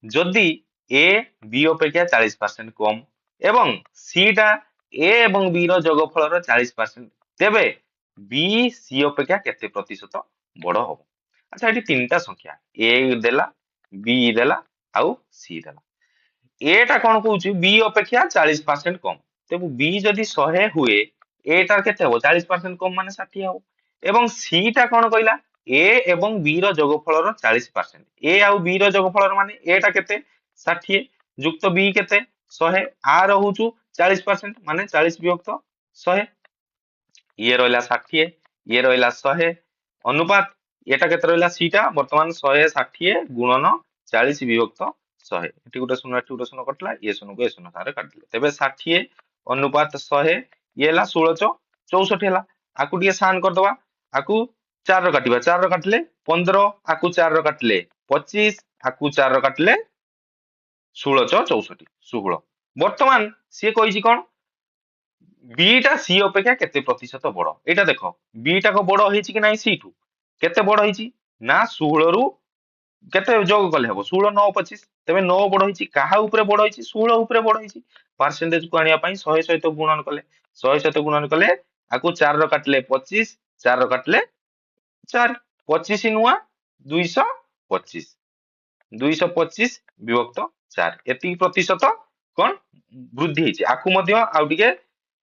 जदि A B अपेक्षा 40% कम एवं सी टा ए एवं बी जोगफल 40%, तेबे बी सी अपेक्षा केते प्रतिशत बड़ हम। अच्छा ये तीन टा संख्या ए देला बी देला आउ सी देला। ए टा कौन कहूँ बी अपेक्षा 40% कम, तेबु बी जदि 100 हुए ए टार केते हो 40% कम माने 60 हो। एवं सी टा कौन कहला ए एवं बी जोगफल 40%, ए आउ बी जोगफल माने ए टा केते 60 युक्त बी केते 100 आ रहूचु 40% माने 40 विभक्त 100, ये रहिला 60 ये रहिला 100 अनुपात एटा केते रहिला सी टा वर्तमान 100 60 गुणन 40 विभक्त 100, एटी गुटे शून्य एटी गुटे शून्य कटला ये शून्य को ये शून्य सारे काटिले, तेबे 60 अनुपात 100 ये ला 16 64 हला। आकु टिके सान कर दवा, आकु 4 रो काटिबा 4 रो काटले 15, आकु 4 रो काटले 25, आकु 4 रो काटले 16 64 16। वर्तमान सी कहिछि कोन बीटा सी अपेक्षा केते प्रतिशत बड़, एटा देखो बीटा को बड़ होईछि कि नाही सी ठू केते बड़ होईछि ना 16 रु केते जोग कले हबो 16 9 25, तेबे 9 बड़ होईछि काहा ऊपर बड़ होईछि 16 ऊपर बड़ होईछि। परसेंटेज को आनिया पई 100 सहित गुणन कले 100 सहित गुणन कले आकु 4 रो काटले 25 4 रो काटले 4 25 नुआ 225 225 विभक्त 4 एति प्रतिशत कोन वृद्धि होईछि। आकु मध्य आउ टिके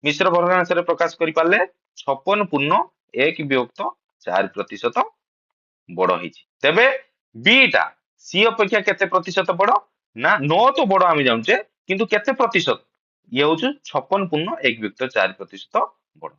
मिश्र भग्नांश रे प्रकाश करि पाले 56.1 विभक्त 4% बड़ होईछि। तेबे बीटा सी अपेक्षा केते प्रतिशत बड़ ना 9 तो बड़ आमी जानुचे किंतु केते प्रतिशत ये होछु 56.1 विभक्त 4% बड़।